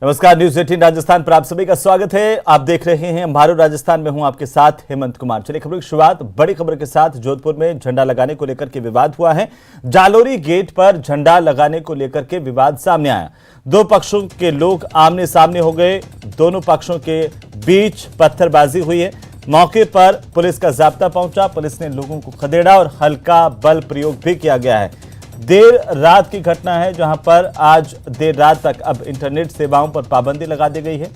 नमस्कार, न्यूज 18 राजस्थान पर आप सभी का स्वागत है। आप देख रहे हैं हमारे राजस्थान में हूं आपके साथ हेमंत कुमार। चलिए खबरों की शुरुआत बड़ी खबर के साथ। जोधपुर में झंडा लगाने को लेकर के विवाद हुआ है। जालोरी गेट पर झंडा लगाने को लेकर के विवाद सामने आया। दो पक्षों के लोग आमने सामने हो गए। दोनों पक्षों के बीच पत्थरबाजी हुई है। मौके पर पुलिस का जाब्ता पहुंचा। पुलिस ने लोगों को खदेड़ा और हल्का बल प्रयोग भी किया गया है। देर रात की घटना है, जहां पर आज देर रात तक अब इंटरनेट सेवाओं पर पाबंदी लगा दी गई है।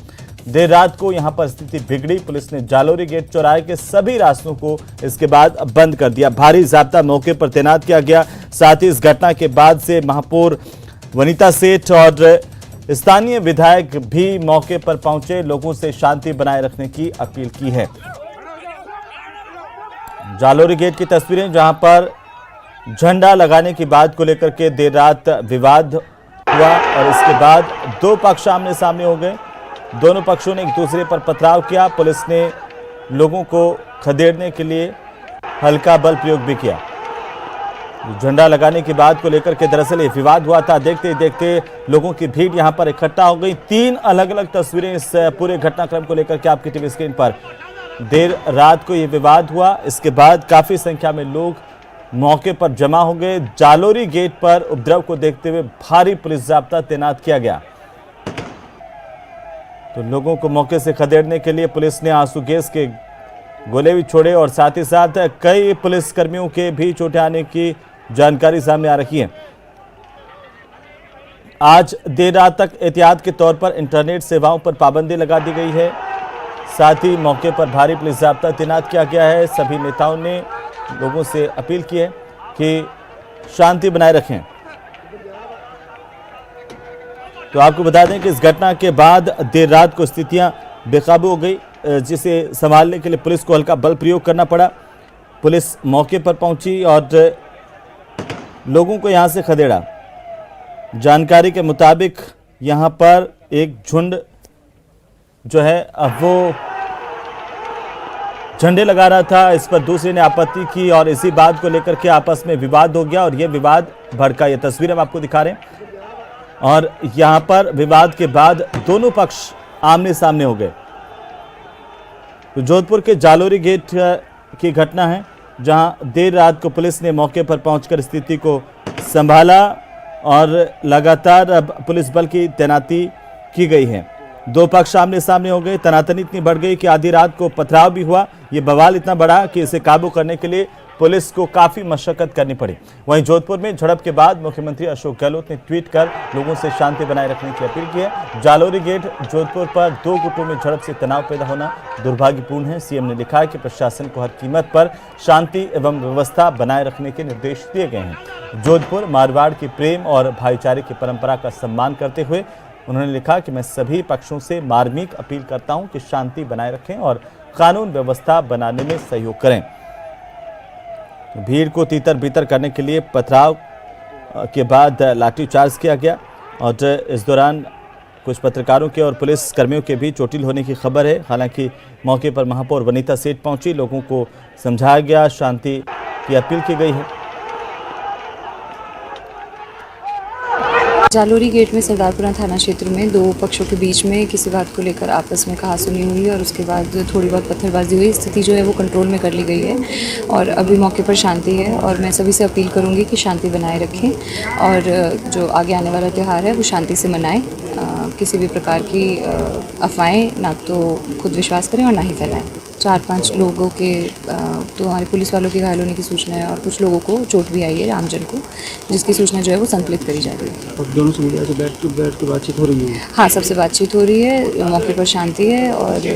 देर रात को यहां पर स्थिति बिगड़ी। पुलिस ने जालोरी गेट चौराहे के सभी रास्तों को इसके बाद बंद कर दिया। भारी जाब्ता मौके पर तैनात किया गया। साथ ही इस घटना के बाद से महापौर वनिता सेठ और स्थानीय विधायक भी मौके पर पहुंचे, लोगों से शांति बनाए रखने की अपील की है। जालोरी गेट की तस्वीरें, जहां पर झंडा लगाने की बात को लेकर के देर रात विवाद हुआ और इसके बाद दो पक्ष आमने सामने हो गए। दोनों पक्षों ने एक दूसरे पर पथराव किया। पुलिस ने लोगों को खदेड़ने के लिए हल्का बल प्रयोग भी किया। झंडा लगाने की बात को लेकर के दरअसल ये विवाद हुआ था। देखते ही देखते लोगों की भीड़ यहां पर इकट्ठा हो गई। 3 अलग अलग तस्वीरें इस पूरे घटनाक्रम को लेकर के आपकी टीवी स्क्रीन पर। देर रात को ये विवाद हुआ, इसके बाद काफी संख्या में लोग मौके पर जमा हो गए। जालोरी गेट पर उपद्रव को देखते हुए भारी पुलिस जाब्ता तैनात किया गया। तो लोगों को मौके से खदेड़ने के लिए पुलिस ने आंसू गैस के गोले भी छोड़े और साथ ही साथ कई पुलिस कर्मियों के भी चोटें आने की जानकारी सामने आ रही है। आज देर रात तक एहतियात के तौर पर इंटरनेट सेवाओं पर पाबंदी लगा दी गई है। साथ ही मौके पर भारी पुलिस जाब्ता तैनात किया गया है। सभी नेताओं ने लोगों से अपील की है कि शांति बनाए रखें। तो आपको बता दें कि इस घटना के बाद देर रात को स्थितियां बेकाबू हो गई, जिसे संभालने के लिए पुलिस को हल्का बल प्रयोग करना पड़ा। पुलिस मौके पर पहुंची और लोगों को यहां से खदेड़ा। जानकारी के मुताबिक यहां पर एक झुंड जो है वो झंडे लगा रहा था। इस पर दूसरे ने आपत्ति की और इसी बात को लेकर के आपस में विवाद हो गया और यह विवाद भड़का। ये तस्वीर हम आपको दिखा रहे हैं और यहां पर विवाद के बाद दोनों पक्ष आमने सामने हो गए। तो जोधपुर के जालोरी गेट की घटना है, जहां देर रात को पुलिस ने मौके पर पहुंचकर स्थिति को संभाला और लगातार अब पुलिस बल की तैनाती की गई है। दो पक्ष आमने सामने हो गए। तनातनी इतनी बढ़ गई कि आधी रात को पथराव भी हुआ। ये बवाल इतना बढ़ा कि इसे काबू करने के लिए पुलिस को काफी मशक्कत करनी पड़ी। वहीं जोधपुर में झड़प के बाद मुख्यमंत्री अशोक गहलोत ने ट्वीट कर लोगों से शांति बनाए रखने की अपील की है। जालोरी गेट जोधपुर पर 2 गुटों में झड़प से तनाव पैदा होना दुर्भाग्यपूर्ण है। सीएम ने लिखा है कि प्रशासन को हर कीमत पर शांति एवं व्यवस्था बनाए रखने के निर्देश दिए गए हैं। जोधपुर मारवाड़ की प्रेम और भाईचारे की परंपरा का सम्मान करते हुए उन्होंने लिखा कि मैं सभी पक्षों से मार्मिक अपील करता हूं कि शांति बनाए रखें और कानून व्यवस्था बनाने में सहयोग करें। भीड़ को तीतर बीतर करने के लिए पथराव के बाद लाठीचार्ज किया गया और इस दौरान कुछ पत्रकारों के और पुलिस कर्मियों के भी चोटिल होने की खबर है। हालांकि मौके पर महापौर वनिता सेठ पहुंची, लोगों को समझाया गया, शांति की अपील की गई है। जालोरी गेट में सरदारपुरा थाना क्षेत्र में 2 पक्षों के बीच में किसी बात को लेकर आपस में कहासुनी हुई और उसके बाद थोड़ी बहुत पत्थरबाजी हुई। स्थिति जो है वो कंट्रोल में कर ली गई है और अभी मौके पर शांति है और मैं सभी से अपील करूंगी कि शांति बनाए रखें और जो आगे आने वाला त्यौहार है वो शांति से मनाएं। किसी भी प्रकार की अफवाहें ना तो खुद विश्वास करें और ना ही फैलाएं। 4-5 लोगों के तो हमारे पुलिस वालों के घायल होने की सूचना है और कुछ लोगों को चोट भी आई है, आमजन को, जिसकी सूचना जो है वो संकलित करी जा रही है। और दोनों से मिला तो बैठ के बातचीत हो रही है? हाँ, सबसे बातचीत हो रही है, मौके पर शांति है और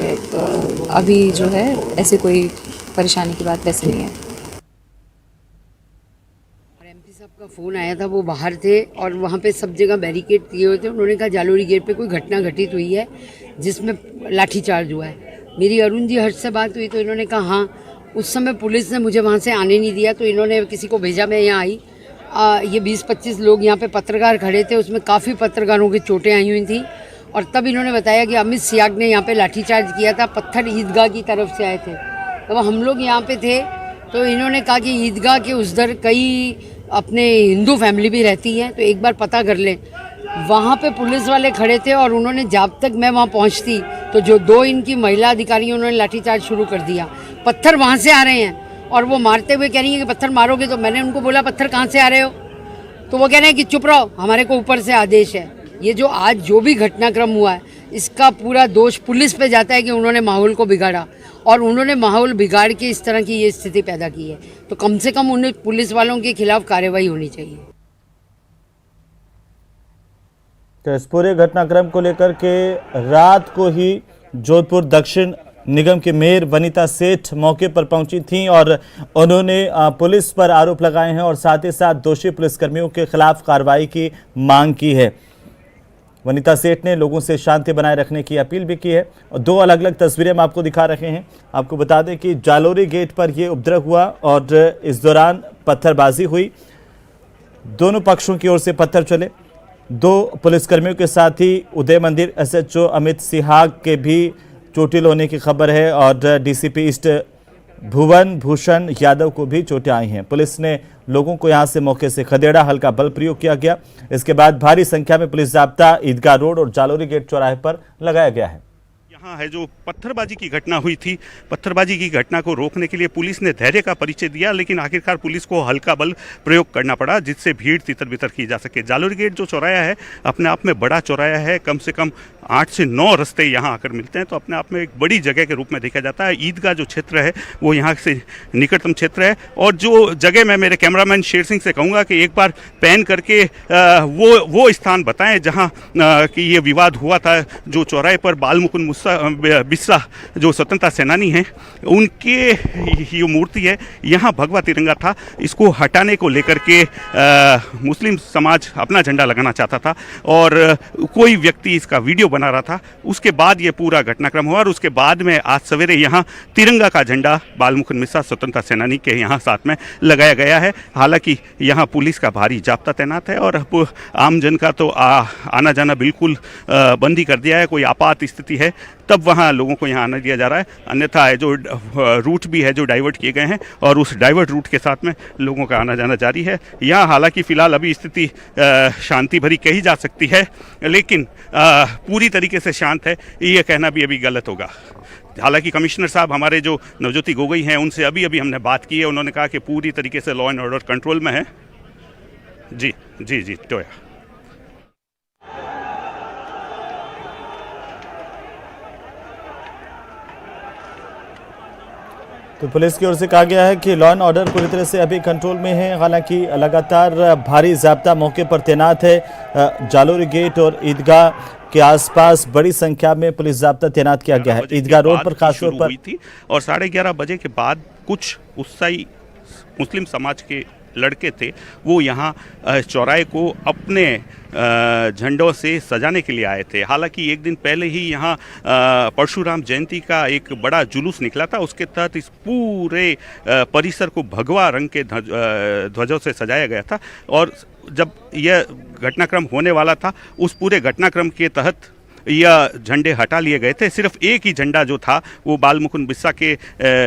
अभी जो है ऐसे कोई परेशानी की बात वैसे नहीं है। एमपी साहब का फ़ोन आया था, वो बाहर थे और वहाँ पे सब जगह बैरिकेड किए हुए थे। उन्होंने कहा जालोरी गेट पे कोई घटना घटित हुई है जिसमें लाठीचार्ज हुआ है। मेरी अरुण जी हर्ष से बात हुई तो इन्होंने कहा हाँ, उस समय पुलिस ने मुझे वहाँ से आने नहीं दिया तो इन्होंने किसी को भेजा, मैं यहाँ आई। ये 20-25 लोग यहाँ पे पत्रकार खड़े थे, उसमें काफ़ी पत्रकारों की चोटें आई हुई थी और तब इन्होंने बताया कि अमित सियाग ने यहाँ पे लाठीचार्ज किया था। पत्थर ईदगाह की तरफ से आए थे। तो हम लोग यहाँ पे थे तो इन्होंने कहा कि ईदगाह के उस दर कई अपने हिंदू फैमिली भी रहती है तो एक बार पता कर लें। वहाँ पे पुलिस वाले खड़े थे और उन्होंने जब तक मैं वहाँ पहुँचती तो जो 2 इनकी महिला अधिकारी उन्होंने लाठीचार्ज शुरू कर दिया। पत्थर वहाँ से आ रहे हैं और वो मारते हुए कह रही है कि पत्थर मारोगे। तो मैंने उनको बोला पत्थर कहाँ से आ रहे हो, तो वो कह रहे हैं कि चुप रहो, हमारे को ऊपर से आदेश है। ये जो आज जो भी घटनाक्रम हुआ है इसका पूरा दोष पुलिस पे जाता है कि उन्होंने माहौल को बिगाड़ा और उन्होंने माहौल बिगाड़ के इस तरह की ये स्थिति पैदा की है। तो कम से कम उन्हें पुलिस वालों के खिलाफ कार्रवाई होनी चाहिए। तो इस पूरे घटनाक्रम को लेकर के रात को ही जोधपुर दक्षिण निगम की मेयर वनीता सेठ मौके पर पहुंची थीं और उन्होंने पुलिस पर आरोप लगाए हैं और साथ ही साथ दोषी पुलिसकर्मियों के खिलाफ कार्रवाई की मांग की है। वनीता सेठ ने लोगों से शांति बनाए रखने की अपील भी की है और 2 अलग अलग तस्वीरें हम आपको दिखा रहे हैं। आपको बता दें कि जालोरी गेट पर यह उपद्रव हुआ और इस दौरान पत्थरबाजी हुई। दोनों पक्षों की ओर से पत्थर चले। 2 पुलिसकर्मियों के साथ ही उदय मंदिर SHO अमित सिहाग के भी चोटिल होने की खबर है और DCP ईस्ट भुवन भूषण यादव को भी चोटें आई हैं। पुलिस ने लोगों को यहां से मौके से खदेड़ा, हल्का बल प्रयोग किया गया। इसके बाद भारी संख्या में पुलिस जाब्ता ईदगाह रोड और जालोरी गेट चौराहे पर लगाया गया है। यहाँ है जो पत्थरबाजी की घटना हुई थी, पत्थरबाजी की घटना को रोकने के लिए पुलिस ने धैर्य का परिचय दिया, लेकिन आखिरकार पुलिस को हल्का बल प्रयोग करना पड़ा जिससे भीड़ तितर बितर की जा सके। जालोरी गेट जो चौराया है अपने आप में बड़ा चौराया है। कम से कम 8 से 9 रास्ते यहाँ आकर मिलते हैं, तो अपने आप में एक बड़ी जगह के रूप में देखा जाता है। ईदगाह जो क्षेत्र है वो यहाँ से निकटतम क्षेत्र है और जो जगह मैं मेरे कैमरामैन शेर सिंह से कहूँगा कि एक बार पैन करके वो स्थान बताएं जहाँ कि ये विवाद हुआ था। जो चौराहे पर बाल मुकुंद बिस्सा जो स्वतंत्रता सेनानी हैं उनके ये मूर्ति है, यहाँ भगवा तिरंगा था। इसको हटाने को लेकर के मुस्लिम समाज अपना झंडा लगाना चाहता था और कोई व्यक्ति इसका वीडियो बना रहा था। उसके बाद ये पूरा घटनाक्रम हुआ और उसके बाद में आज सवेरे यहाँ तिरंगा का झंडा बाल मुकुंद बिस्सा स्वतंत्रता सेनानी के यहाँ साथ में लगाया गया है। हालांकि यहाँ पुलिस का भारी जाब्ता तैनात है और अब आम जन का तो आना जाना बिल्कुल बंद ही कर दिया है। कोई आपात स्थिति है तब वहाँ लोगों को यहाँ आना दिया जा रहा है, अन्यथा है जो रूट भी है जो डाइवर्ट किए गए हैं और उस डाइवर्ट रूट के साथ में लोगों का आना जाना जारी है। यहाँ हालांकि फ़िलहाल अभी स्थिति शांति भरी कही जा सकती है, लेकिन पूरी तरीके से शांत है ये कहना भी अभी गलत होगा। हालांकि कमिश्नर साहब हमारे जो नवज्योति गोगोई हैं उनसे अभी हमने बात की है। उन्होंने कहा कि पूरी तरीके से लॉ एंड ऑर्डर कंट्रोल में है। जी जी जी टोया। तो पुलिस की ओर से कहा गया है कि लॉ एंड ऑर्डर पूरी तरह से अभी कंट्रोल में है। हालांकि लगातार भारी जाब्ता मौके पर तैनात है। जालोरी गेट और ईदगाह के आसपास बड़ी संख्या में पुलिस जाब्ता तैनात किया गया है। ईदगाह रोड पर खासतौर पर थी और 11:30 बजे के बाद कुछ उत्साही मुस्लिम समाज के लड़के थे वो यहाँ चौराहे को अपने झंडों से सजाने के लिए आए थे। हालांकि एक दिन पहले ही यहाँ परशुराम जयंती का एक बड़ा जुलूस निकला था। उसके तहत इस पूरे परिसर को भगवा रंग के ध्वजों से सजाया गया था और जब यह घटनाक्रम होने वाला था उस पूरे घटनाक्रम के तहत यह झंडे हटा लिए गए थे। सिर्फ एक ही झंडा जो था वो बाल मुकुंद बिस्सा के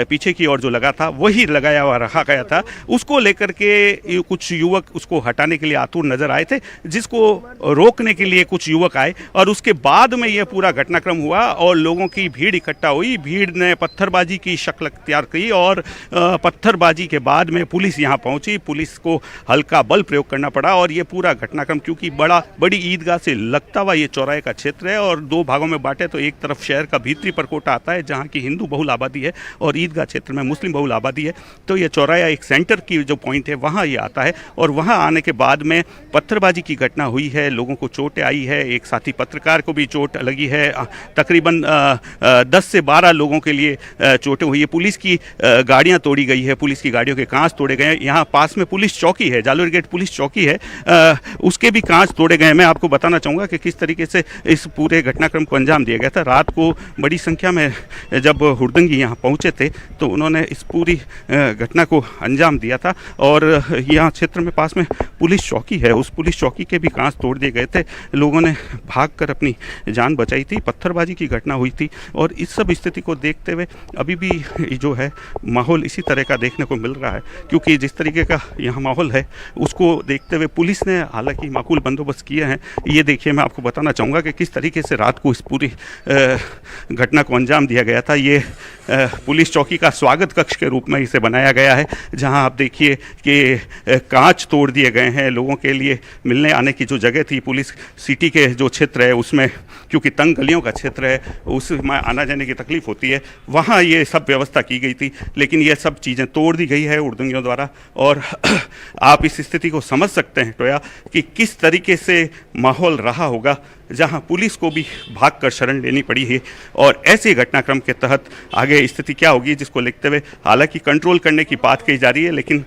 पीछे की ओर जो लगा था वही लगाया हुआ रखा गया था। उसको लेकर के कुछ युवक उसको हटाने के लिए आतुर नजर आए थे, जिसको रोकने के लिए कुछ युवक आए और उसके बाद में यह पूरा घटनाक्रम हुआ और लोगों की भीड़ इकट्ठा हुई। भीड़ ने पत्थरबाजी की शक्ल अख्तियार की और पत्थरबाजी के बाद में पुलिस यहाँ पहुंची। पुलिस को हल्का बल प्रयोग करना पड़ा और ये पूरा घटनाक्रम क्योंकि बड़ी ईदगाह से लगता हुआ ये चौराहे का क्षेत्र है और 2 भागों में बांटे तो एक तरफ शहर का भीतरी परकोटा आता है जहाँ की हिंदू बहुल आबादी है और ईदगाह क्षेत्र में मुस्लिम बहुल आबादी है। तो ये चौराहा एक सेंटर की जो पॉइंट है वहाँ ये आता है और वहाँ आने के बाद में पत्थरबाजी की घटना हुई है। लोगों को चोटें आई है, एक साथी पत्रकार को भी चोट लगी है। तकरीबन 10 से 12 लोगों के लिए चोटें हुई है। पुलिस की गाड़ियाँ तोड़ी गई है, पुलिस की गाड़ियों के कांच तोड़े गए हैं। यहाँ पास में पुलिस चौकी है, जालोरी गेट पुलिस चौकी है, उसके भी कांच तोड़े गए हैं। मैं आपको बताना चाहूँगा कि किस तरीके से इस पूरे पूरे घटनाक्रम को अंजाम दिया गया था। रात को बड़ी संख्या में जब हुड़दंगी यहाँ पहुँचे थे तो उन्होंने इस पूरी घटना को अंजाम दिया था। और यहाँ क्षेत्र में पास में पुलिस चौकी है, उस पुलिस चौकी के भी कांच तोड़ दिए गए थे। लोगों ने भागकर अपनी जान बचाई थी। पत्थरबाजी की घटना हुई थी और इस सब स्थिति को देखते हुए अभी भी जो है माहौल इसी तरह का देखने को मिल रहा है, क्योंकि जिस तरीके का यहाँ माहौल है उसको देखते हुए पुलिस ने हालांकि माकूल बंदोबस्त किए हैं। ये देखिए, मैं आपको बताना चाहूँगा कि किस तरीके से रात को इस पूरी घटना को अंजाम दिया गया था। ये पुलिस चौकी का स्वागत कक्ष के रूप में इसे बनाया गया है, जहां आप देखिए कि कांच तोड़ दिए गए हैं। लोगों के लिए मिलने आने की जो जगह थी पुलिस सिटी के जो क्षेत्र है उसमें, क्योंकि तंग गलियों का क्षेत्र है, उसमें आना जाने की तकलीफ होती है, वहाँ ये सब व्यवस्था की गई थी। लेकिन ये सब चीज़ें तोड़ दी गई है हुड़दंगियों द्वारा। और आप इस स्थिति को समझ सकते हैं टोया कि किस तरीके से माहौल रहा होगा, जहां पुलिस को भी भागकर शरण लेनी पड़ी है। और ऐसे घटनाक्रम के तहत आगे स्थिति क्या होगी, जिसको लिखते हुए हालांकि कंट्रोल करने की बात कही जा रही है, लेकिन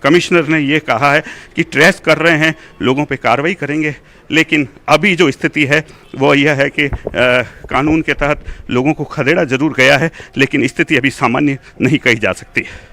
कमिश्नर ने ये कहा है कि ट्रेस कर रहे हैं, लोगों पे कार्रवाई करेंगे। लेकिन अभी जो स्थिति है वो यह है कि कानून के तहत लोगों को खदेड़ा जरूर गया है, लेकिन स्थिति अभी सामान्य नहीं कही जा सकती है।